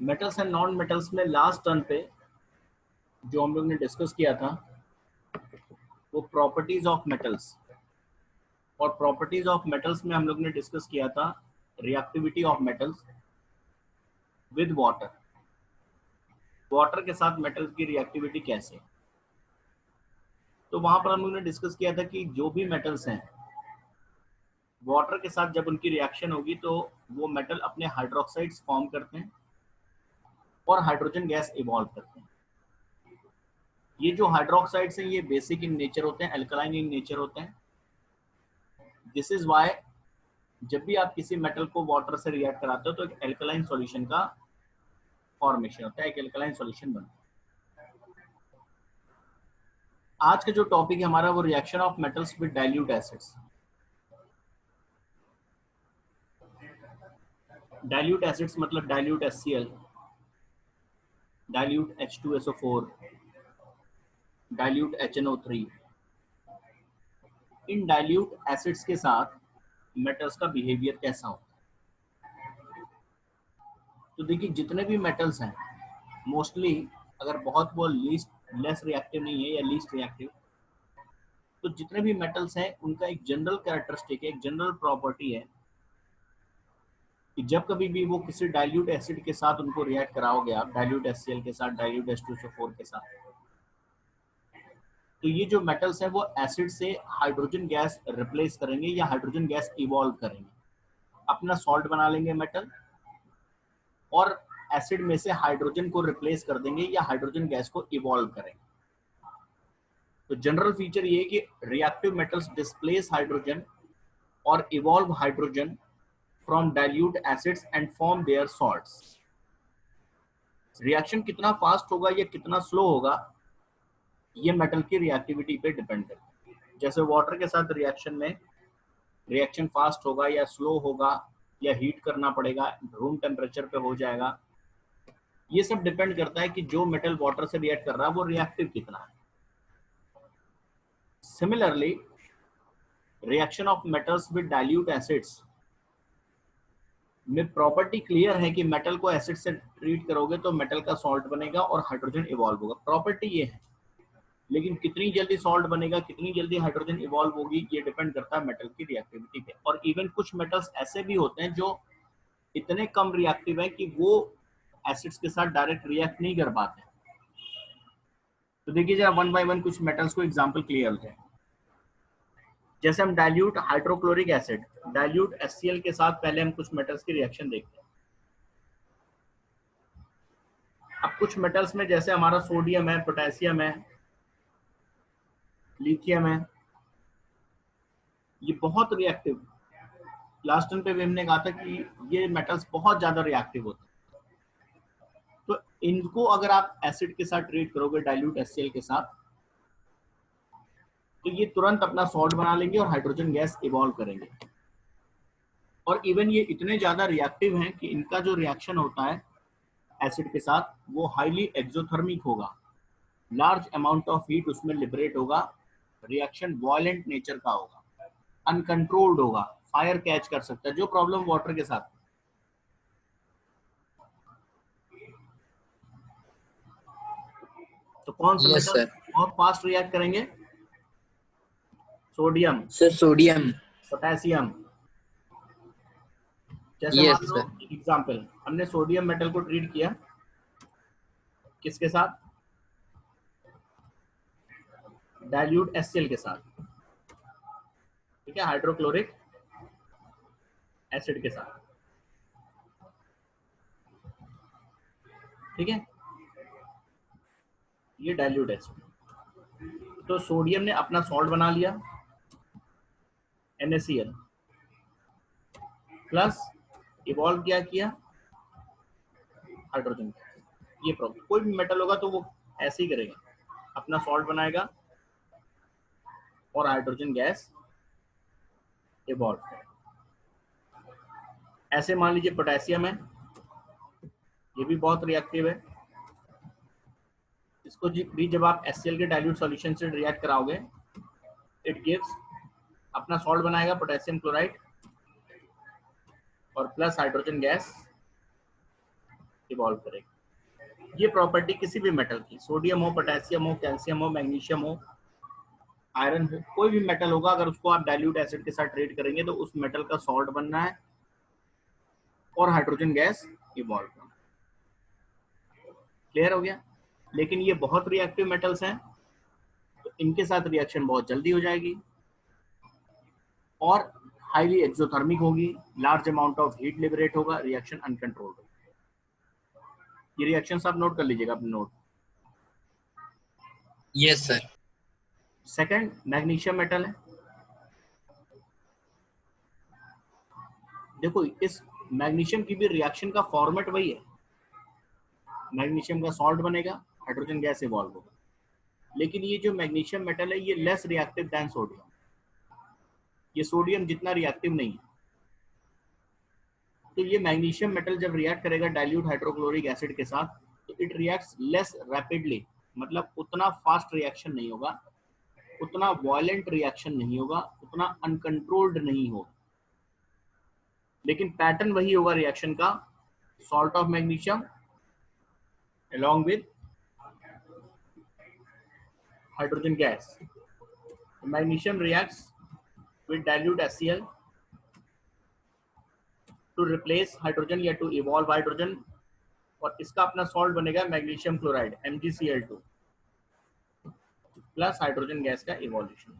Metals and non metals में last turn पे जो हम लोग ने डिस्कस किया था वो प्रॉपर्टीज ऑफ मेटल्स, और प्रॉपर्टीज ऑफ मेटल्स में हम लोग ने डिस्कस किया था reactivity of metals with water. Water के साथ मेटल की रिएक्टिविटी कैसे। तो वहां पर हम लोग ने डिस्कस किया था कि जो भी मेटल्स हैं वाटर के साथ जब उनकी रिएक्शन होगी तो वो मेटल अपने हाइड्रोक्साइड्स फॉर्म करते हैं और हाइड्रोजन गैस इवॉल्व करते हैं। ये जो हाइड्रोक्साइड्स हैं ये बेसिक इन नेचर होते हैं, अल्कलाइन इन नेचर होते हैं। दिस इज वाई जब भी आप किसी मेटल को वाटर से रिएक्ट कराते हो तो एक अल्कलाइन सॉल्यूशन का फॉर्मेशन होता है, एक अल्कलाइन सॉल्यूशन बनता है। आज का जो टॉपिक है हमारा वो reaction of metals with dilute acids. Dilute acids मतलब dilute HCl, dilute H2SO4, dilute HNO3। इन डाइल्यूट एसिड्स के साथ मेटल्स का बिहेवियर कैसा होता है। तो देखिए जितने भी मेटल्स हैं मोस्टली, अगर बहुत वो लेस रिएक्टिव नहीं है या लीस्ट रिएक्टिव, तो जितने भी मेटल्स हैं उनका एक जनरल कैरेक्टरिस्टिक है, एक जनरल प्रॉपर्टी है कि जब कभी भी वो किसी डाइल्यूट एसिड के साथ उनको रिएक्ट कराओगे आप, डाइल्यूट HCl के साथ, डाइल्यूट H2SO4 के साथ, तो ये जो मेटल्स हैं वो एसिड से हाइड्रोजन गैस रिप्लेस करेंगे या हाइड्रोजन गैस इवॉल्व करेंगे, अपना सॉल्ट बना लेंगे मेटल और एसिड में से हाइड्रोजन को रिप्लेस कर देंगे या हाइड्रोजन गैस को इवॉल्व करेंगे। तो जनरल फीचर ये है कि रिएक्टिव मेटल्स डिस्प्लेस हाइड्रोजन और evolve hydrogen from dilute acids and form their salts. Reaction कितना फास्ट होगा या कितना स्लो होगा ये मेटल की रिएक्टिविटी पे डिपेंड करता है। जैसे वाटर के साथ रिएक्शन में रिएक्शन फास्ट होगा या स्लो होगा या हीट करना पड़ेगा, रूम टेम्परेचर पे हो जाएगा, ये सब डिपेंड करता है कि जो मेटल वाटर से रिएक्ट कर रहा है वो रिएक्टिव कितना है। Similarly reaction of metals with dilute acids में प्रॉपर्टी क्लियर है कि मेटल को एसिड से ट्रीट करोगे तो मेटल का सॉल्ट बनेगा और हाइड्रोजन इवॉल्व होगा, प्रॉपर्टी ये है। लेकिन कितनी जल्दी सॉल्ट बनेगा, कितनी जल्दी हाइड्रोजन इवॉल्व होगी, ये डिपेंड करता है मेटल की रिएक्टिविटी पे। और इवन कुछ मेटल्स ऐसे भी होते हैं जो इतने कम रिएक्टिव है कि वो एसिड्स के साथ डायरेक्ट रिएक्ट नहीं कर पाते। तो देखिए जरा वन बाय वन कुछ मेटल्स को एग्जांपल क्लियर होते हैं। जैसे हम dilute hydrochloric acid, dilute HCl के साथ पहले हम कुछ मेटल्स की रिएक्शन देखते हैं। अब कुछ मेटल्स में जैसे हमारा सोडियम है, पोटेशियम है, लिथियम है, ये बहुत रिएक्टिव। लास्ट टाइम पे भी हमने कहा था कि ये मेटल्स बहुत ज्यादा रिएक्टिव होते हैं। तो इनको अगर आप एसिड के साथ ट्रीट करोगे डाइल्यूट HCl के साथ तो ये तुरंत अपना सॉल्ट बना लेंगे और हाइड्रोजन गैस इवॉल्व करेंगे। और इवन ये इतने ज्यादा रिएक्टिव हैं कि इनका जो रिएक्शन होता है एसिड के साथ वो हाईली एक्सोथर्मिक होगा, लार्ज अमाउंट ऑफ हीट उसमें लिबरेट होगा, रिएक्शन वायलेंट नेचर का होगा, अनकंट्रोल्ड होगा, फायर कैच कर सकता है, जो प्रॉब्लम वाटर के साथ। तो कौन से यस मेटल सर। बहुत फास्ट रिएक्ट करेंगे? Sodium, sir sodium. पोटेशियम। जैसे मान यस लो सर। एग्जांपल, हमने सोडियम मेटल को ट्रीट किया किसके साथ? डाइल्यूट HCl के साथ, ठीक है, हाइड्रोक्लोरिक एसिड के साथ, ठीक है, ये डाइल्यूट एसिड। तो सोडियम ने अपना सॉल्ट बना लिया NaCl प्लस इवॉल्व किया हाइड्रोजन। ये प्रॉब्लम, कोई भी मेटल होगा तो वो ऐसे ही करेगा, अपना सॉल्ट बनाएगा और हाइड्रोजन गैस इवॉल्व करेगा। ऐसे मान लीजिए पोटेशियम है, ये भी बहुत रिएक्टिव है। इसको भी जब आप HCl के डाइल्यूट सॉल्यूशन से रिएक्ट कराओगे इट गिव्स, अपना सॉल्ट बनाएगा पोटेशियम क्लोराइड और प्लस हाइड्रोजन गैस इवॉल्व करेगा। ये प्रॉपर्टी किसी भी मेटल की, सोडियम हो, पोटेशियम हो, कैल्शियम हो, मैग्नीशियम हो, आयरन हो, कोई भी मेटल होगा, अगर उसको आप डाइल्यूट एसिड के साथ ट्रीट करेंगे तो उस मेटल का सॉल्ट बनना है और हाइड्रोजन गैस इवॉल्व करना। क्लियर हो गया? लेकिन ये बहुत रिएक्टिव मेटल्स हैं, तो इनके साथ रिएक्शन बहुत जल्दी हो जाएगी और हाईली एक्सोथर्मिक होगी, large amount of heat liberate होगा, रिएक्शन अनकंट्रोल्ड होगा। ये रिएक्शंस आप नोट कर लीजिएगा अपने note. Yes sir. Second, magnesium metal है। देखो इस मैग्नीशियम की भी रिएक्शन का फॉर्मेट वही है, मैग्नीशियम का सॉल्ट बनेगा, हाइड्रोजन गैस इवॉल्व होगा, लेकिन ये जो मैग्नीशियम मेटल है ये लेस रिएक्टिव दैन सोडियम। ये सोडियम जितना रिएक्टिव नहीं है, तो ये मैग्नीशियम मेटल जब रिएक्ट करेगा डाइल्यूट हाइड्रोक्लोरिक एसिड के साथ तो इट रिएक्ट्स लेस रैपिडली, मतलब उतना फास्ट रिएक्शन नहीं होगा, उतना वायलेंट रिएक्शन नहीं होगा, उतना अनकंट्रोल्ड नहीं होगा, लेकिन पैटर्न वही होगा रिएक्शन का, salt of magnesium along with hydrogen gas. Magnesium reacts with dilute HCl to replace hydrogen या to evolve hydrogen, और इसका अपना सॉल्ट बनेगा magnesium chloride MgCl2 plus hydrogen gas का इवोल्यूशन।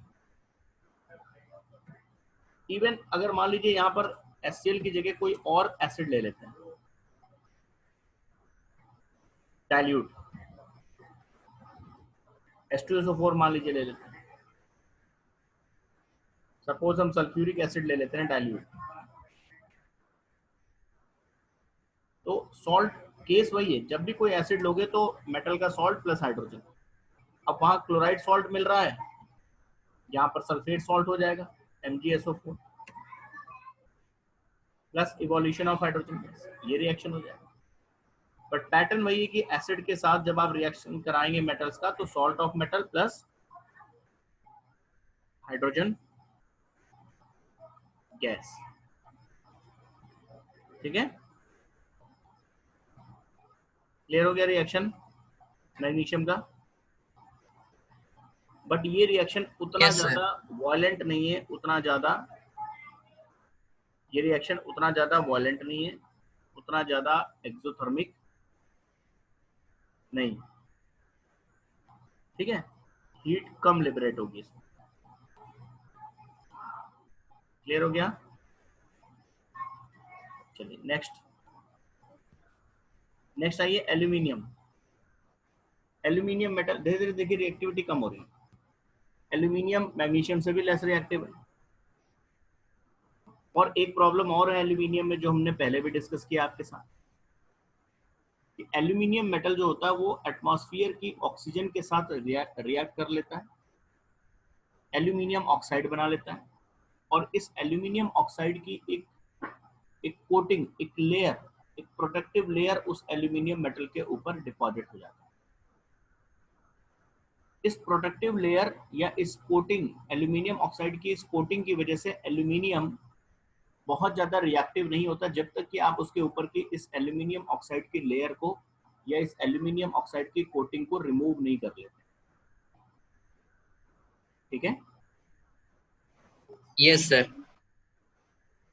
इवन अगर मान लीजिए यहाँ पर HCl की जगह कोई और एसिड ले लेते हैं डाइल्यूट, H2SO4 मान लीजिए ले लेते हैं, सपोज हम सल्फ्यूरिक एसिड ले लेते हैं डाइल्यूट, तो सॉल्ट केस वही है, जब भी कोई एसिड लोगे तो मेटल का सॉल्ट प्लस हाइड्रोजन। अब वहां क्लोराइड सॉल्ट मिल रहा है, यहाँ पर सल्फेट सॉल्ट हो जाएगा MgSO4 plus evolution of hydrogen gas, ये रिएक्शन हो जाएगा। बट पैटर्न वही है कि एसिड के साथ जब आप रिएक्शन कराएंगे मेटल्स का तो salt of metal plus hydrogen gas. ठीक है, क्लियर हो गया रिएक्शन मैग्नीशियम का। बट ये रिएक्शन उतना यस सर। ज्यादा वायलेंट नहीं है, उतना ज्यादा ये रिएक्शन उतना ज्यादा वायलेंट नहीं है, उतना ज्यादा एक्सोथर्मिक नहीं। ठीक है, हीट कम लिबरेट होगी इसमें। क्लियर हो गया? चलिए नेक्स्ट, नेक्स्ट आइए एल्यूमिनियम। एल्यूमिनियम मेटल धीरे धीरे देखिए रिएक्टिविटी कम हो रही है, एल्यूमिनियम मैग्नीशियम से भी लेस रिएक्टिव है। और एक प्रॉब्लम और है एल्यूमिनियम में जो हमने पहले भी डिस्कस किया आपके साथ, कि एल्यूमिनियम मेटल जो होता है वो एटमॉस्फेयर की ऑक्सीजन के साथ रिएक्ट कर लेता है, एल्यूमिनियम ऑक्साइड बना लेता है, और इस एल्यूमिनियम ऑक्साइड की एक कोटिंग, एक लेयर, एक प्रोटेक्टिव लेयर उस एल्यूमिनियम मेटल के ऊपर डिपॉजिट हो जाता है। इस प्रोटेक्टिव लेयर या इस कोटिंग, एल्यूमिनियम ऑक्साइड की इस कोटिंग की वजह से एल्यूमिनियम बहुत ज्यादा रिएक्टिव नहीं होता जब तक कि आप उसके ऊपर की इस एल्यूमिनियम ऑक्साइड की लेयर को या इस एल्यूमिनियम ऑक्साइड की कोटिंग को रिमूव नहीं कर लेते। ठीक है, यस सर।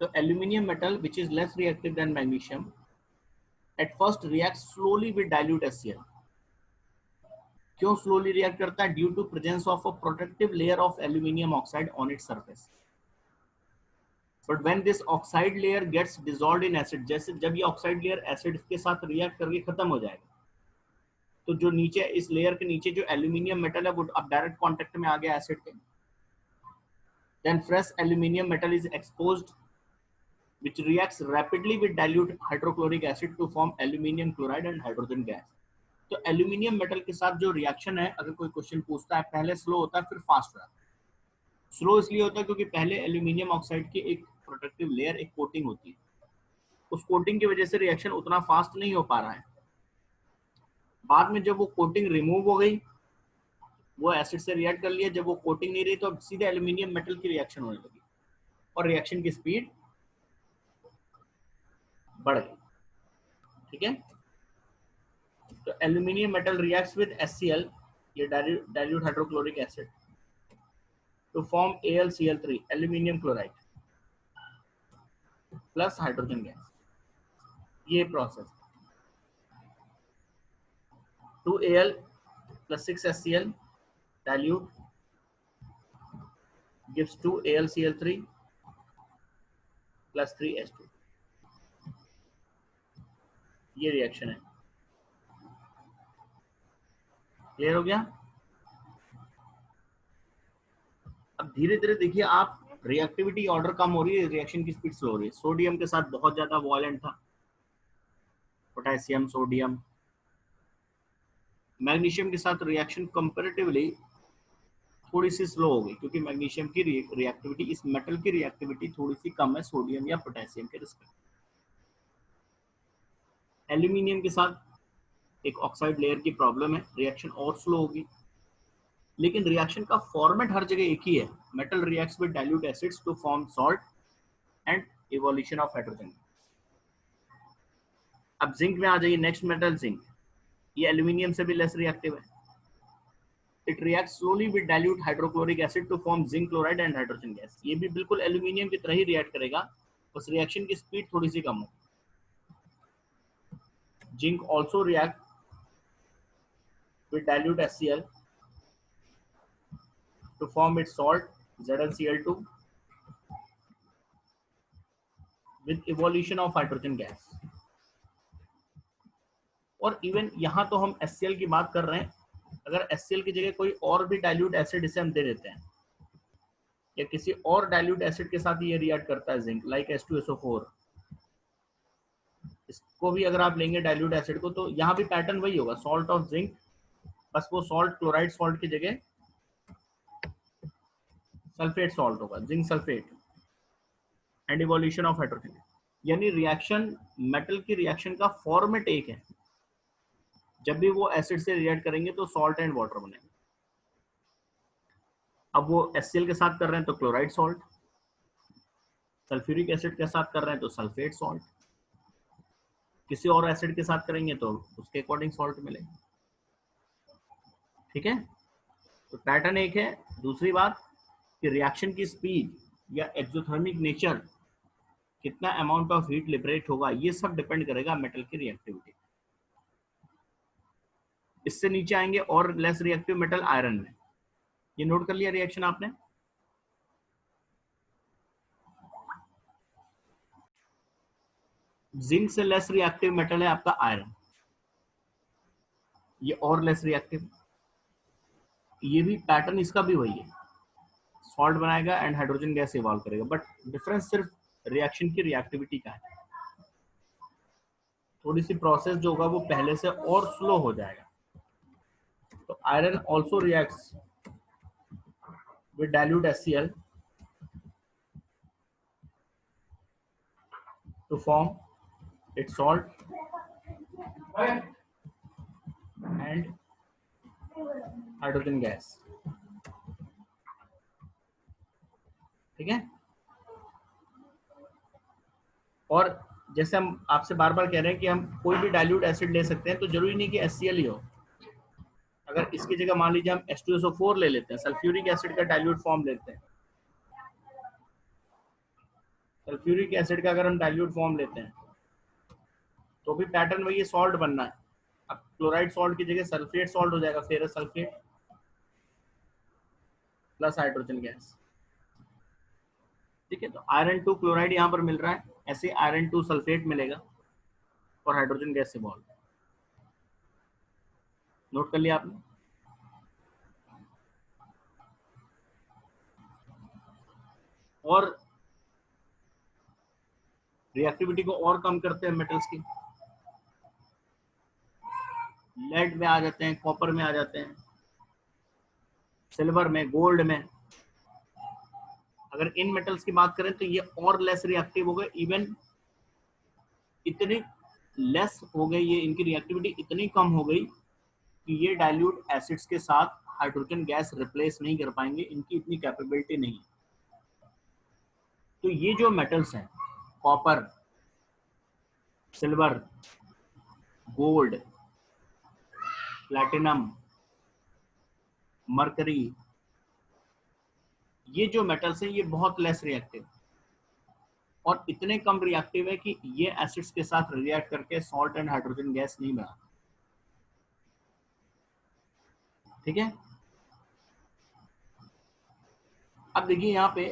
तो aluminium metal which is less reactive than magnesium at first react slowly with dilute HCl। क्यों स्लोली रिएक्ट करता है? Due to presence of a protective layer of aluminium oxide on its surface. But when this oxide layer gets dissolved in acid, जैसे जब ये oxide layer acid के साथ react करके खत्म हो जाएगा तो जो नीचे इस लेयर के नीचे जो एल्यूमिनियम मेटल है वो अब डायरेक्ट कांटेक्ट में आ गया एसिड के, then fresh aluminium metal is exposed which reacts rapidly with dilute hydrochloric acid to form aluminium chloride and hydrogen gas। तो एल्यूमिनियम मेटल के साथ जो रिएक्शन है, अगर कोई क्वेश्चन पूछता है, पहले स्लो होता है फिर फास्ट होता है। स्लो इसलिए होता है क्योंकि पहले एल्यूमिनियम ऑक्साइड की एक प्रोटेक्टिव लेयर, एक कोटिंग होती है, उस कोटिंग की वजह से रिएक्शन उतना फास्ट नहीं हो पा रहा है। बाद में जब वो कोटिंग रिमूव हो गई, वो एसिड से रिएक्ट कर लिया, जब वो कोटिंग नहीं रही तो अब सीधे एल्यूमिनियम मेटल की रिएक्शन होने लगी और रिएक्शन की स्पीड बढ़ गई। ठीक है, तो aluminium metal reacts with HCl, ये dilute hydrochloric acid, to form AlCl3 aluminium chloride plus hydrogen gas. ये process 2Al plus 6HCl dilute gives 2AlCl3 plus 3H2। ये रिएक्शन है। क्लियर हो गया? अब धीरे धीरे देखिए आप, रिएक्टिविटी ऑर्डर कम हो रही है, रिएक्शन की स्पीड स्लो हो रही है। सोडियम के साथ बहुत ज्यादा वॉलेंट था, पोटेशियम, सोडियम। मैग्नीशियम के साथ रिएक्शन कंपैरेटिवली थोड़ी सी स्लो हो गई, क्योंकि मैग्नीशियम की रिएक्टिविटी, इस मेटल की रिएक्टिविटी थोड़ी सी कम है सोडियम या पोटेशियम के रिस्पेक्ट। एल्यूमिनियम के साथ एक ऑक्साइड लेयर की प्रॉब्लम है, रिएक्शन और स्लो होगी, लेकिन रिएक्शन का फॉर्मेट हर जगह एक ही है। Metal reacts with dilute acids to form salt and evolution of hydrogen. अब जिंक में आ जाइए, नेक्स्ट मेटल जिंक। ये एल्यूमिनियम से भी लेस रिएक्टिव है। It reacts slowly with dilute hydrochloric acid to form zinc chloride and hydrogen gas. ये भी बिल्कुल एल्यूमिनियम की तरह ही रिएक्ट करेगा, बस रिएक्शन की स्पीड थोड़ी सी कम हो। Zinc also react with dilute HCl to form its salt ZnCl2 with evolution of hydrogen gas। और इवन यहाँ तो हम HCl की बात कर रहे हैं, अगर HCl की जगह कोई और भी डाइल्यूट एसिड इसे हम दे देते हैं, या किसी और डाइल्यूट एसिड के साथ ये रिएक्ट करता है जिंक, लाइक H2SO4, इसको भी अगर आप लेंगे डाइल्यूट एसिड को, तो यहाँ भी पैटर्न वही होगा, सॉल्ट ऑफ जिंक, बस वो सॉल्ट क्लोराइड सॉल्ट की जगह सल्फेट सॉल्ट होगा, zinc sulphate, and evolution of hydrogen. यानी रिएक्शन, मेटल की रिएक्शन का फॉर्मेट एक है। जब भी वो एसिड से रिएक्ट करेंगे तो सॉल्ट एंड वाटर बनेगा। अब वो HCl के साथ कर रहे हैं तो क्लोराइड सॉल्ट, सल्फ्यूरिक एसिड के साथ कर रहे हैं तो सल्फेट सॉल्ट, किसी और एसिड के साथ करेंगे तो उसके अकॉर्डिंग सॉल्ट मिलेगा। ठीक है, तो पैटर्न एक है। दूसरी बात कि रिएक्शन की स्पीड या एक्सोथर्मिक नेचर, कितना अमाउंट ऑफ हीट लिबरेट होगा, ये सब डिपेंड करेगा मेटल की रिएक्टिविटी। इससे नीचे आएंगे और लेस रिएक्टिव मेटल आयरन में। ये नोट कर लिया रिएक्शन आपने? जिंक से लेस रिएक्टिव मेटल है आपका आयरन, ये और लेस रिएक्टिव। ये भी पैटर्न इसका भी वही है, सॉल्ट बनाएगा एंड हाइड्रोजन गैस इवॉल्व करेगा, बट डिफरेंस सिर्फ रिएक्शन की रिएक्टिविटी का है। थोड़ी सी प्रोसेस जो होगा वो पहले से और स्लो हो जाएगा। तो iron also reacts with dilute HCl to form its salt and hydrogen gas। ठीक है, और जैसे हम आपसे बार बार कह रहे हैं कि हम कोई भी डाइल्यूट एसिड ले सकते हैं, तो जरूरी नहीं कि HCl ही हो। अगर इसकी जगह मान लीजिए हम H2SO4 ले लेते हैं, सल्फ्यूरिक एसिड का डाइल्यूट फॉर्म लेते हैं, सल्फ्यूरिक एसिड का अगर हम डाइल्यूट फॉर्म लेते हैं तो भी पैटर्न वही है, सॉल्ट बनना है। अब क्लोराइड सॉल्ट की जगह सल्फेट सॉल्ट हो जाएगा, ferrous sulphate plus hydrogen gas. ठीक है, तो आयरन 2 क्लोराइड यहाँ पर मिल रहा है, ऐसे आयरन 2 सल्फेट मिलेगा और हाइड्रोजन गैस से बॉन्ड। नोट कर लिया आपने? और रिएक्टिविटी को और कम करते हैं मेटल्स की, लेड में आ जाते हैं, कॉपर में आ जाते हैं, सिल्वर में, गोल्ड में। अगर इन मेटल्स की बात करें तो ये और लेस रिएक्टिव हो गए, इवन इतने लेस हो गए, ये इनकी रिएक्टिविटी इतनी कम हो गई कि ये डाइल्यूट एसिड्स के साथ हाइड्रोजन गैस रिप्लेस नहीं कर पाएंगे, इनकी इतनी कैपेबिलिटी नहीं है। तो ये जो मेटल्स हैं, copper, silver, gold, platinum, mercury, ये जो मेटल्स हैं ये बहुत लेस रिएक्टिव और इतने कम रिएक्टिव है कि ये एसिड्स के साथ रिएक्ट करके सॉल्ट एंड हाइड्रोजन गैस नहीं बना। ठीक है, अब देखिए यहाँ पे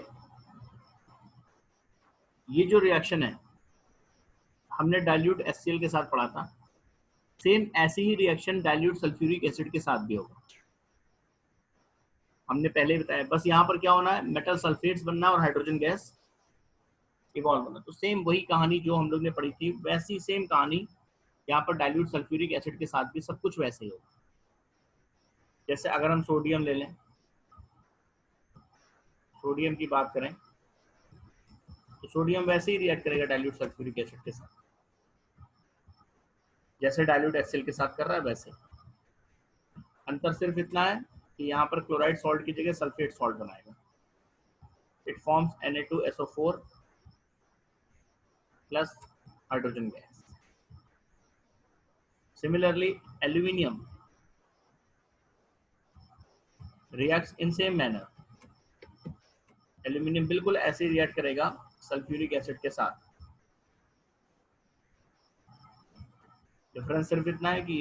ये जो रिएक्शन है हमने डाइल्यूट HCl के साथ पढ़ा था, सेम ऐसी ही रिएक्शन डाइल्यूट सल्फ्यूरिक एसिड के साथ भी होगा। हमने पहले बताया, बस यहाँ पर क्या होना है, मेटल सल्फेट्स बनना और हाइड्रोजन गैस इवॉल्व होना। तो सेम वही कहानी जो हम लोग ने पढ़ी थी, वैसी सेम कहानी यहाँ पर डाइल्यूट सल्फ्यूरिक एसिड के साथ भी सब कुछ वैसे ही होगा। जैसे अगर हम सोडियम ले लें, सोडियम की बात करें तो सोडियम वैसे ही रिएक्ट करेगा डाइल्यूट सल्फ्यूरिक एसिड के साथ, जैसे डाइल्यूट HCl के साथ कर रहा है वैसे। अंतर सिर्फ इतना है कि यहाँ पर क्लोराइड सॉल्ट की जगह सल्फेट सॉल्ट बनाएगा। It forms Na2SO4 plus hydrogen gas. Similarly aluminium reacts in same manner, aluminium बिल्कुल ऐसे रिएक्ट करेगा सल्फ्यूरिक एसिड के साथ। डिफरेंस सिर्फ इतना है कि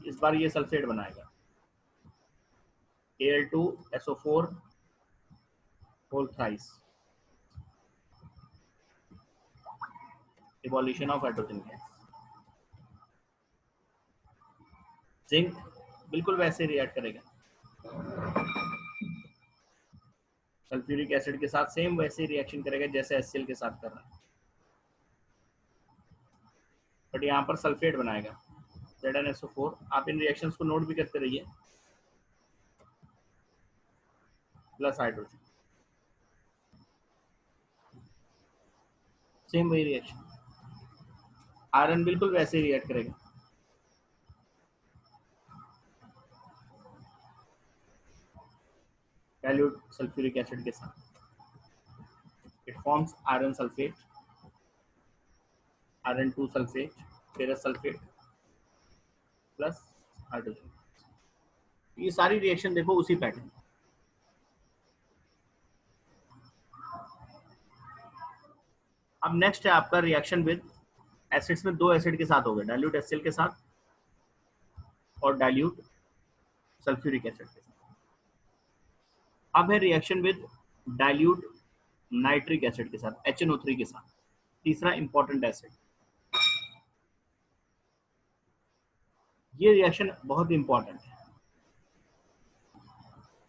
इस बार ये सल्फेट बनाएगा, Al2SO4 whole thrice, evolution of hydrogen gas. Zinc बिल्कुल वैसे रिएक्ट करेगा सल्फ्यूरिक एसिड के साथ, सेम वैसे रिएक्शन करेगा जैसे HCl के साथ कर रहा है, बट यहाँ पर सल्फेट बनाएगा ZnSO4। आप इन रिएक्शंस को नोट भी करते रहिए, प्लस हाइड्रोजन, सेम वही रिएक्शन। आयरन बिल्कुल वैसे ही रिएक्ट करेगा, डाइल्यूट सल्फ्यूरिक एसिड के साथ। It forms iron sulphate, iron 2 sulphate, ferrous sulphate plus hydrogen. ये सारी रिएक्शन देखो उसी पैटर्न। अब नेक्स्ट है आपका रिएक्शन विद एसिड्स में, दो एसिड के साथ हो गए, डाइल्यूट HCl के साथ और डाइल्यूट सल्फ्यूरिक एसिड के साथ। अब है reaction with dilute nitric acid के साथ, HNO3 के साथ, तीसरा इंपॉर्टेंट एसिड। ये रिएक्शन बहुत इंपॉर्टेंट है।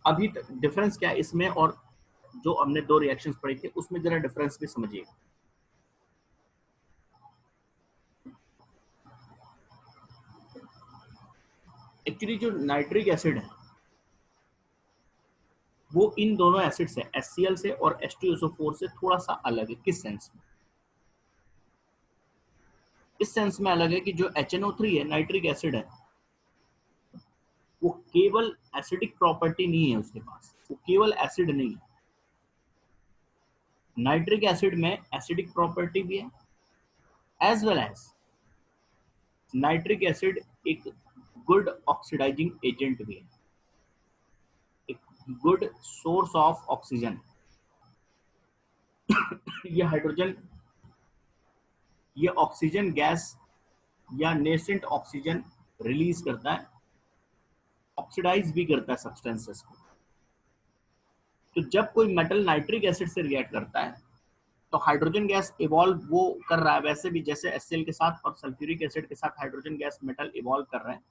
अभी तक डिफरेंस क्या है इसमें और जो हमने दो रिएक्शंस पढ़ी थी उसमें जरा डिफरेंस भी समझिएगा। एक्चुअली जो नाइट्रिक एसिड है वो इन दोनों एसिड से, HCl से और H2SO4 से थोड़ा सा अलग है। किस सेंस में? इस सेंस में अलग है कि जो HNO3 है, नाइट्रिक एसिड है, वो केवल एसिडिक प्रॉपर्टी नहीं है उसके पास, वो केवल एसिड नहीं है। नाइट्रिक एसिड में एसिडिक प्रॉपर्टी भी है, as well as nitric acid एक गुड ऑक्सीडाइजिंग एजेंट भी है, एक गुड सोर्स ऑफ ऑक्सीजन। ये हाइड्रोजन, ये ऑक्सीजन गैस या नेसेंट ऑक्सीजन रिलीज करता है, ऑक्सीडाइज भी करता है सब्सटेंसेस को। तो जब कोई मेटल नाइट्रिक एसिड से रिएक्ट करता है तो हाइड्रोजन गैस इवॉल्व वो कर रहा है, वैसे भी जैसे HCl के साथ और सल्फ्यूरिक एसिड के साथ हाइड्रोजन गैस मेटल इवॉल्व कर रहे हैं,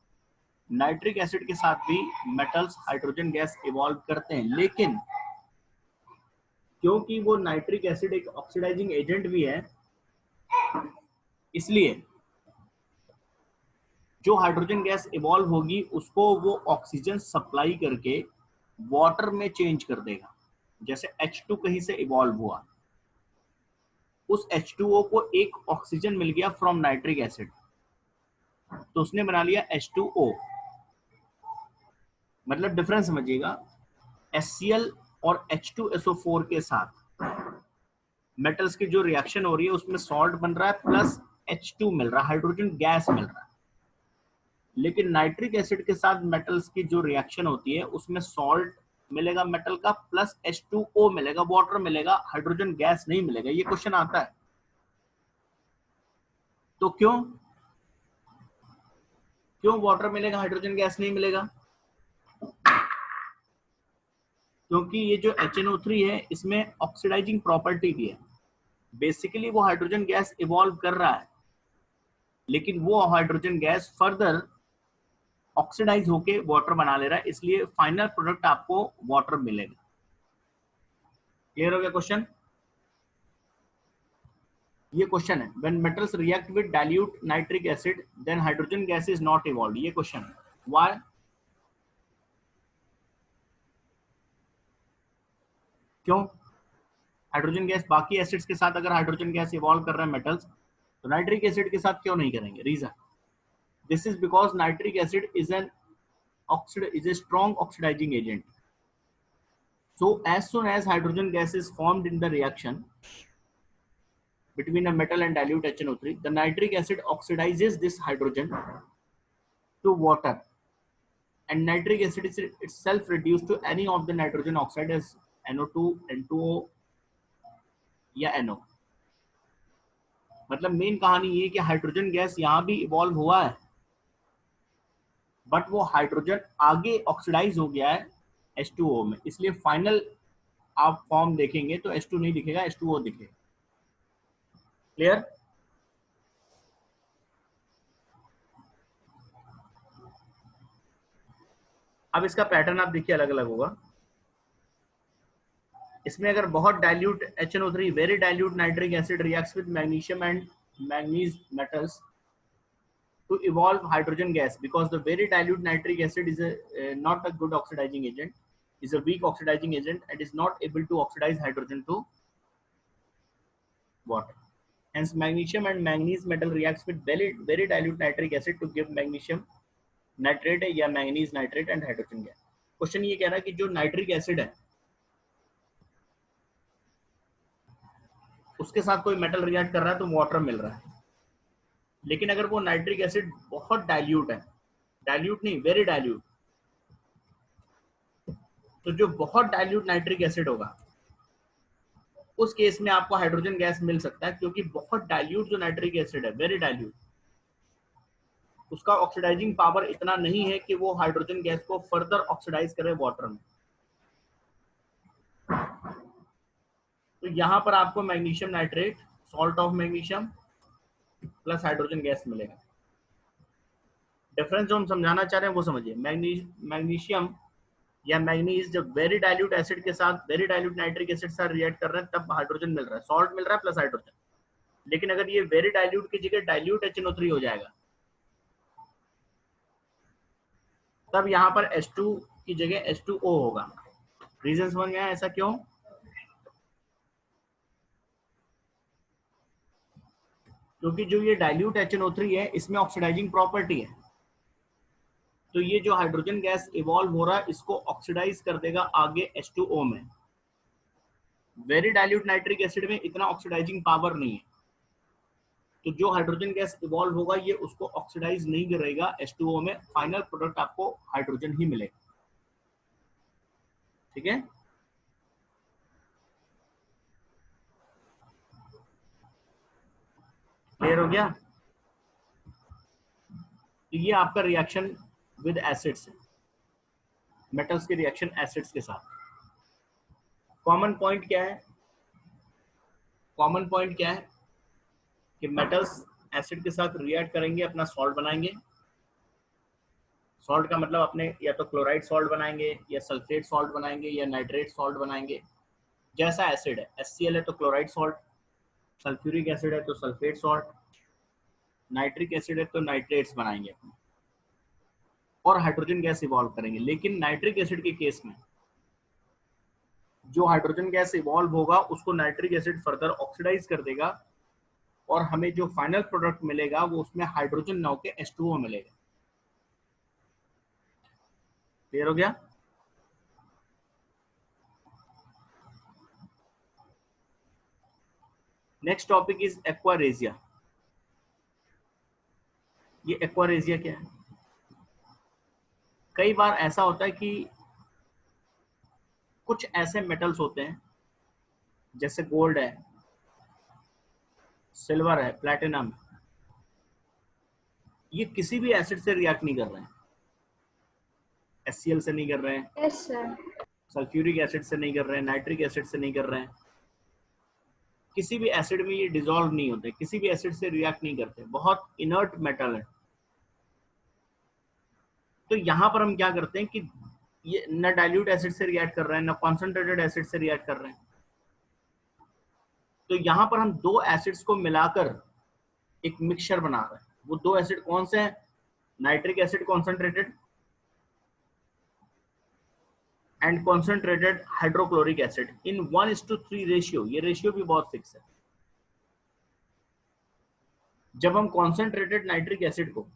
नाइट्रिक एसिड के साथ भी मेटल्स हाइड्रोजन गैस इवॉल्व करते हैं। लेकिन क्योंकि वो नाइट्रिक एसिड एक ऑक्सीडाइजिंग एजेंट भी है, इसलिए जो हाइड्रोजन गैस इवॉल्व होगी उसको वो ऑक्सीजन सप्लाई करके वाटर में चेंज कर देगा। जैसे H2 कहीं से इवॉल्व हुआ, उस H2O को एक ऑक्सीजन मिल गया फ्रॉम नाइट्रिक एसिड, तो उसने बना लिया H2O। मतलब डिफरेंस समझिएगा, HCl और H2SO4 के साथ मेटल्स की जो रिएक्शन हो रही है उसमें सॉल्ट बन रहा है प्लस H2 मिल रहा है, हाइड्रोजन गैस मिल रहा है। लेकिन नाइट्रिक एसिड के साथ मेटल्स की जो रिएक्शन होती है उसमें सॉल्ट मिलेगा मेटल का, प्लस H2O मिलेगा, वाटर मिलेगा, हाइड्रोजन गैस नहीं मिलेगा। ये क्वेश्चन आता है। तो क्यों क्यों वाटर मिलेगा, हाइड्रोजन गैस नहीं मिलेगा? क्योंकि ये जो HNO3 है इसमें ऑक्सीडाइजिंग प्रॉपर्टी भी है। बेसिकली वो हाइड्रोजन गैस इवॉल्व कर रहा है, लेकिन वो हाइड्रोजन गैस फर्दर ऑक्सीडाइज होके वाटर बना ले रहा है, इसलिए फाइनल प्रोडक्ट आपको वाटर मिलेगा। क्लियर हो गया क्वेश्चन? ये क्वेश्चन है, when metals react with dilute nitric acid then hydrogen gas is not evolved. ये क्वेश्चन है, व्हाई? क्यों? हाइड्रोजन गैस बाकी एसिड्स के साथ अगर हाइड्रोजन गैस इवॉल्व कर रहे हैं मेटल्स, तो नाइट्रिक एसिड के साथ क्यों नहीं करेंगे? Reason, this is because nitric acid is a strong oxidizing agent. So as soon as hydrogen gas is formed in the reaction between a metal and dilute HNO3, the nitric acid oxidizes this hydrogen to water, and nitric acid is itself reduced to any of the nitrogen oxide as NO2, N2O या NO। मतलब main कहानी ये कि hydrogen gas यहाँ भी evolve हुआ है, but वो हाइड्रोजन आगे ऑक्सीडाइज हो गया है H2O में, इसलिए फाइनल आप फॉर्म देखेंगे तो H2 नहीं दिखेगा, H2O दिखेगा। क्लियर? अब इसका पैटर्न आप देखिए अलग अलग होगा। इसमें अगर बहुत dilute HNO3 very dilute nitric acid reacts with magnesium and manganese metals to evolve hydrogen gas, because the very dilute nitric acid is not a good oxidizing agent, is a weak oxidizing agent and is not able to oxidize hydrogen to water. Hence magnesium and manganese metal reacts with very dilute nitric acid to give magnesium nitrate या manganese nitrate and hydrogen gas. Question ये कह रहा है कि जो nitric acid है उसके साथ कोई मेटल रिएक्ट कर रहा है तो वाटर मिल रहा है, लेकिन अगर वो नाइट्रिक एसिड बहुत डाइल्यूट है, डाइल्यूट नहीं वेरी डाइल्यूट, तो जो बहुत डाइल्यूट नाइट्रिक एसिड होगा उस केस में आपको हाइड्रोजन गैस मिल सकता है, क्योंकि बहुत डाइल्यूट जो नाइट्रिक एसिड है वेरी डाइल्यूट, उसका ऑक्सीडाइजिंग पावर इतना नहीं है कि वो हाइड्रोजन गैस को फर्दर ऑक्सीडाइज करे वाटर में। तो यहां पर आपको magnesium nitrate, salt of magnesium plus hydrogen gas मिलेगा। डिफरेंस जो हम समझाना चाह रहे हैं वो समझिए। मैग्नीशियम या मैग्नीज जब वेरी डाइल्यूट एसिड के साथ, वेरी डाइल्यूट नाइट्रिक एसिड के साथ रिएक्ट कर रहे हैं तब हाइड्रोजन मिल रहा है, सॉल्ट मिल रहा है प्लस हाइड्रोजन। लेकिन अगर ये वेरी डाइल्यूट की जगह डाइल्यूट HNO3 हो जाएगा तब यहाँ पर H2 की जगह H2O होगा। रीजन समझ में आया ऐसा क्यों? क्योंकि जो ये डाइल्यूट HNO3 है इसमें ऑक्सीडाइजिंग प्रॉपर्टी है, तो ये जो हाइड्रोजन गैस इवॉल्व हो रहा है इसको ऑक्सीडाइज कर देगा आगे H2O में। वेरी डाइल्यूट नाइट्रिक एसिड में इतना ऑक्सीडाइजिंग पावर नहीं है, तो जो हाइड्रोजन गैस इवॉल्व होगा ये उसको ऑक्सीडाइज नहीं करेगा H2O में, फाइनल प्रोडक्ट आपको हाइड्रोजन ही मिलेगा। ठीक है? क्लियर हो गया? तो ये आपका रिएक्शन विद एसिड्स है, मेटल्स के रिएक्शन एसिड्स के साथ। कॉमन पॉइंट क्या है? कॉमन पॉइंट क्या है कि मेटल्स एसिड के साथ रिएक्ट करेंगे, अपना सॉल्ट बनाएंगे। सॉल्ट का मतलब अपने या तो क्लोराइड सॉल्ट बनाएंगे या सल्फेट सॉल्ट बनाएंगे या नाइट्रेट सॉल्ट बनाएंगे। जैसा एसिड है, HCl है तो क्लोराइड सॉल्ट, सल्फ्यूरिक एसिड है तो सल्फेट सॉल्ट, नाइट्रिक एसिड है तो नाइट्रेट्स बनाएंगे अपने, और हाइड्रोजन गैस इवॉल्व करेंगे। लेकिन नाइट्रिक एसिड के केस में जो हाइड्रोजन गैस इवॉल्व होगा उसको नाइट्रिक एसिड फर्दर ऑक्सीडाइज कर देगा, और हमें जो फाइनल प्रोडक्ट मिलेगा वो उसमें हाइड्रोजन ना होकर H2O मिलेगा। क्लियर हो गया? Next topic is aqua regia. ये एक्वारेजिया क्या है? कई बार ऐसा होता है कि कुछ ऐसे मेटल्स होते हैं जैसे गोल्ड है, सिल्वर है, प्लैटिनम, ये किसी भी एसिड से रिएक्ट नहीं कर रहे हैं। HCl से नहीं कर रहे हैं, यस सर। सल्फ्यूरिक एसिड से नहीं कर रहे हैं, नाइट्रिक एसिड से नहीं कर रहे हैं, किसी भी एसिड में ये डिसॉल्व नहीं होते, किसी भी एसिड से रिएक्ट नहीं करते, बहुत इनर्ट मेटल है। तो यहाँ पर हम क्या करते हैं कि ये न डाइल्यूट एसिड से रिएक्ट कर रहे हैं, न कॉन्सेंट्रेटेड एसिड से रिएक्ट कर रहे हैं। तो यहाँ पर हम दो एसिड्स को मिलाकर एक मिक्सचर बना रहे हैं। वो दो एसिड कौन से हैं? Nitric acid concentrated and concentrated hydrochloric acid in 1:3 ratio. ये रेशियो भी बहुत फिक्स है। जब हम कॉन्सेंट्रेटेड नाइट्रिक एसिड को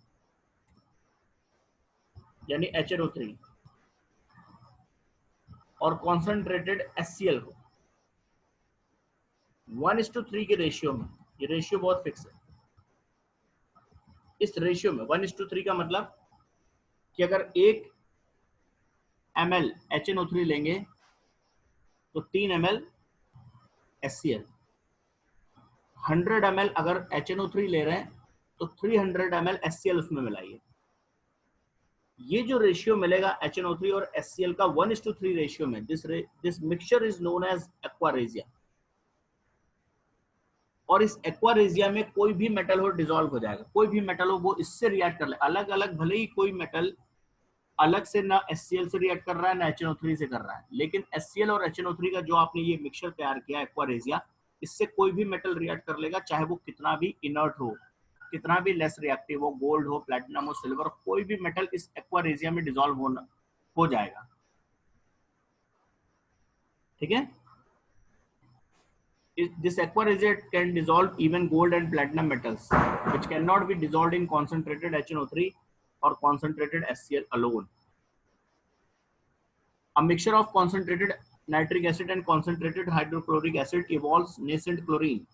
यानी HNO3 और कॉन्सेंट्रेटेड HCl को 1:3 के रेशियो में, ये रेशियो बहुत फिक्स है। इस रेशियो में 1:3 का मतलब कि अगर 1 ml HNO3 लेंगे तो 3 ml HCl, 100 ml अगर HNO3 ले रहे हैं तो 300 ml HCl उसमें मिलाइए। ये जो रेशियो मिलेगा HNO3 और HCl का 1:3 रेशियो में, this mixture is known as aqua regia. और इस एक्वारेजिया में कोई भी मेटल हो डिसॉल्व हो जाएगा, कोई भी मेटल हो वो इससे रिएक्ट कर ले। अलग अलग भले ही कोई मेटल अलग से ना HCl से रिएक्ट कर रहा है ना HNO3 से कर रहा है, लेकिन HCl और HNO3 का जो आपने ये मिक्सचर तैयार किया एक्वारेजिया, इससे कोई भी मेटल रिएक्ट कर लेगा, चाहे वो कितना भी इनर्ट हो, कितना भी लेस रिएक्टिव हो, गोल्ड हो, प्लैटिनम हो, सिल्वर, कोई भी मेटल इस एक्वारेजिया में डिसॉल्व हो जाएगा। ठीक है? This aquaresia can dissolve even gold and platinum metals, which cannot be dissolved in concentrated HNO3 or concentrated HCl alone. A mixture of concentrated nitric acid and concentrated hydrochloric acid evolves nascent chlorine,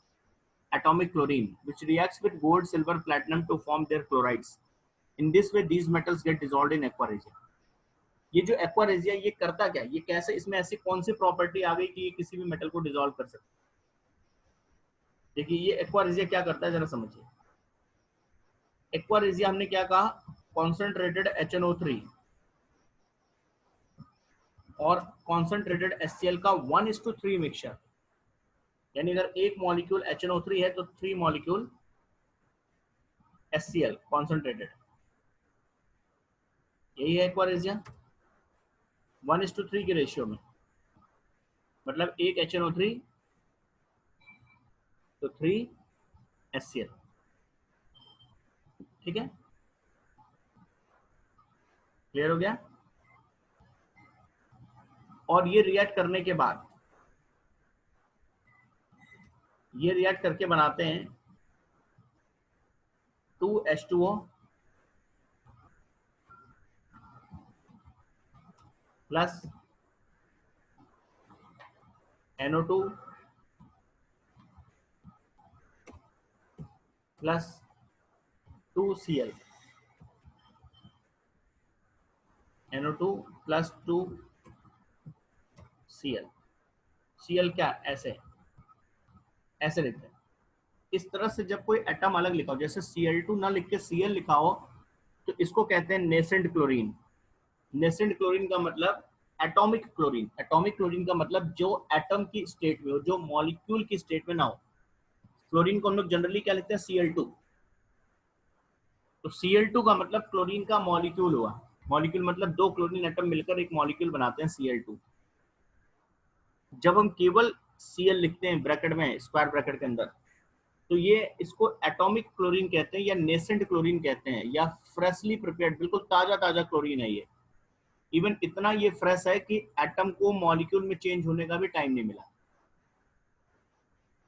atomic chlorine, which reacts with gold, silver, platinum to form their chlorides. In this way, these metals get dissolved in aquaresia. ये जो aqua regia ये करता क्या, ये कैसे, इसमें ऐसी कौन सी प्रॉपर्टी आ गई कि ये किसी भी मेटल को डिसॉल्व कर सकता है? देखिए ये एक्वारेजिया क्या करता है, जरा समझिए। एक्वारेजिया हमने क्या कहा, कॉन्सेंट्रेटेड HNO3 और कॉन्सेंट्रेटेड HCl का 1:3 मिक्सचर, यानी अगर एक मॉलिक्यूल HNO3 है तो 3 मॉलिक्यूल HCl कॉन्सेंट्रेटेड, यही है एक्वारेजिया 1:3 के रेशियो में। मतलब एक HNO3 तो 3 HCl। ठीक है, क्लियर हो गया? और ये रिएक्ट करने के बाद, ये रिएक्ट करके बनाते हैं 2H2O plus NO2 plus 2Cl, NO2 plus 2Cl। Cl क्या, ऐसे ऐसे लिखते हैं। इस तरह से जब कोई एटम अलग लिखा हो, जैसे Cl2 ना लिख के Cl लिखा हो, तो इसको कहते हैं नेसेंट क्लोरीन। नेसेंट क्लोरीन का मतलब एटॉमिक क्लोरीन। एटॉमिक क्लोरीन का मतलब जो एटम की स्टेट में हो, जो मॉलिक्यूल की स्टेट में ना हो। क्लोरीन को हम लोग जनरली क्या लिखते हैं, Cl2। तो Cl2 का मतलब क्लोरीन का मॉलिक्यूल हुआ। मॉलिक्यूल मतलब दो क्लोरीन एटम मिलकर एक मॉलिक्यूल बनाते हैं Cl2। जब हम केवल Cl लिखते हैं ब्रैकेट में, स्क्वायर ब्रैकेट के अंदर, तो ये इसको एटॉमिक क्लोरीन कहते हैं या नेसेंट क्लोरीन कहते हैं या फ्रेशली प्रिपेयर्ड, बिल्कुल ताजा ताजा क्लोरीन है ये। इवन इतना ये फ्रेश है कि एटम को मॉलिक्यूल में चेंज होने का भी टाइम नहीं मिला।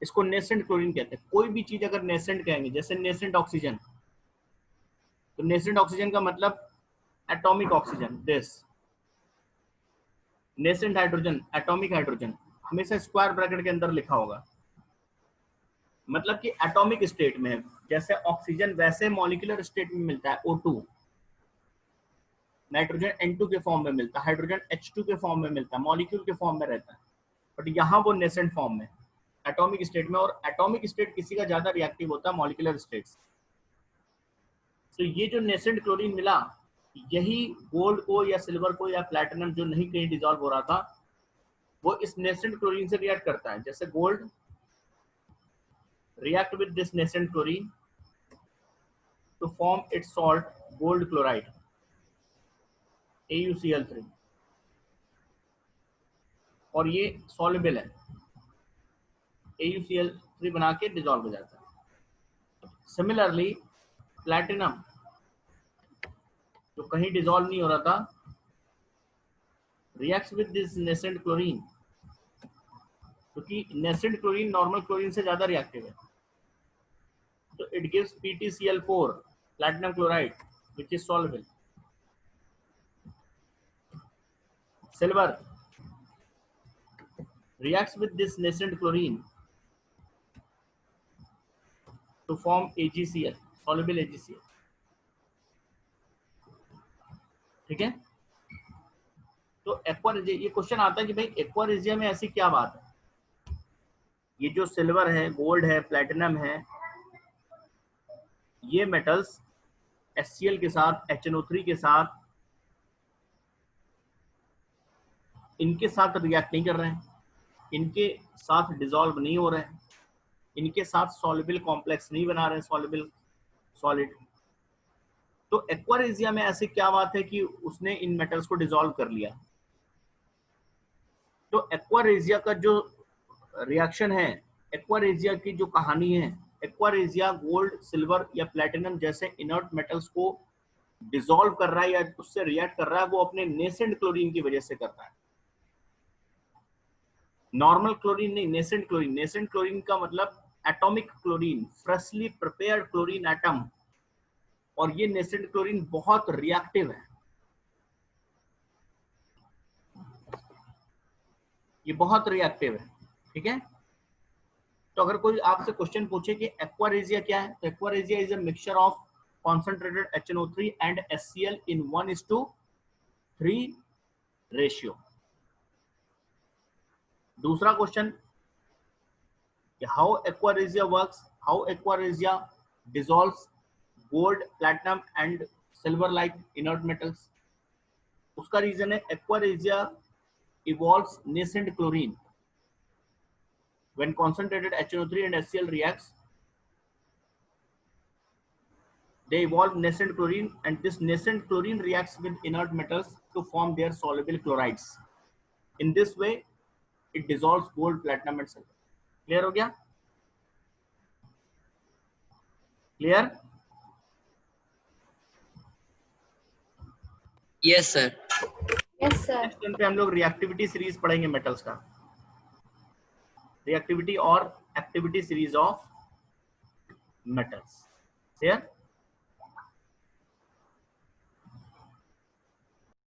इसको नेसेंट क्लोरीन कहते हैं। कोई भी चीज अगर नेसेंट कहेंगे, जैसे नेसेंट ऑक्सीजन, तो नेसेंट ऑक्सीजन का मतलब atomic oxygen. This nascent hydrogen, atomic hydrogen, हमेशा स्क्वायर ब्रैकेट के अंदर लिखा होगा, मतलब कि एटॉमिक स्टेट में। जैसे ऑक्सीजन वैसे मॉलिक्यूलर स्टेट में मिलता है O2। नाइट्रोजन N2 के फॉर्म में मिलता है, हाइड्रोजन H2 के फॉर्म में मिलता है, मॉलिक्यूल के फॉर्म में रहता है, बट यहाँ वो नेसेंट फॉर्म में, एटॉमिक स्टेट में, और एटॉमिक स्टेट किसी का ज्यादा रिएक्टिव होता है मॉलिक्यूलर स्टेट्स। तो ये जो नेसेंट क्लोरीन मिला, यही गोल्ड को या सिल्वर को या प्लैटिनम जो नहीं कहीं डिजॉल्व हो रहा था, वो इस नेसेंट क्लोरीन से रिएक्ट करता है। जैसे gold react with this nascent chlorine to form its salt gold chloride AuCl3, और ये सॉल्युबल है, AuCl3 बना के डिजॉल्व हो जाता है। सिमिलरली प्लैटिनम जो कहीं डिजॉल्व नहीं हो रहा था, reacts with this nascent chlorine, क्योंकि नेसेंट क्लोरीन नॉर्मल क्लोरीन से ज्यादा रिएक्टिव है, तो it gives PtCl4 platinum chloride which is soluble. Silver reacts with this nascent chlorine to form AgCl, soluble AgCl. ठीक है, तो एक्वा रेजिया, ये question आता है कि भाई एक्वा रेजिया में ऐसी क्या बात है, ये जो सिल्वर है, गोल्ड है, प्लैटिनम है, ये मेटल्स HCl के साथ, HNO3 के साथ, इनके साथ रिएक्ट नहीं कर रहे हैं, इनके साथ डिसॉल्व नहीं हो रहे हैं, इनके साथ सॉल्युबल कॉम्प्लेक्स नहीं बना रहे हैं, सॉल्युबल सॉलिड। तो एक्वा रेजिया में ऐसी क्या बात है कि उसने इन मेटल्स को डिसॉल्व कर लिया। तो एक्वा रेजिया का जो रिएक्शन है, एक्वा रेजिया की जो कहानी है, एक्वा रेजिया गोल्ड, सिल्वर या प्लैटिनम जैसे इनर्ट मेटल्स को डिसॉल्व कर रहा है या उससे रिएक्ट कर रहा है, वो अपने नेसेंट क्लोरीन की वजह से करता है। नॉर्मल क्लोरीन नहीं, नेसेंट क्लोरीन। नेसेंट क्लोरीन का मतलब atomic chlorine, freshly prepared chlorine atom, और ये नेसेंट क्लोरीन बहुत रिएक्टिव है, ये बहुत रिएक्टिव है। ठीक है, तो अगर कोई आपसे क्वेश्चन पूछे कि एक्वा रेजिया क्या है, तो aqua regia is a mixture of concentrated HNO3 and HCl in 1:3 ratio. दूसरा question, how aqua regia works, how aqua regia dissolves gold, platinum and silver like inert metals. उसका reason है aqua regia evolves nascent chlorine when concentrated HNO3 and HCl reacts, they evolve nascent chlorine, and this nascent chlorine reacts with inert metals to form their soluble chlorides. In this way it dissolves gold, platinum and silver. Clear हो गया? Clear? Yes sir. Yes sir. Next time पे हम लोग reactivity series पढ़ेंगे metals का, reactivity और activity series of metals. Clear?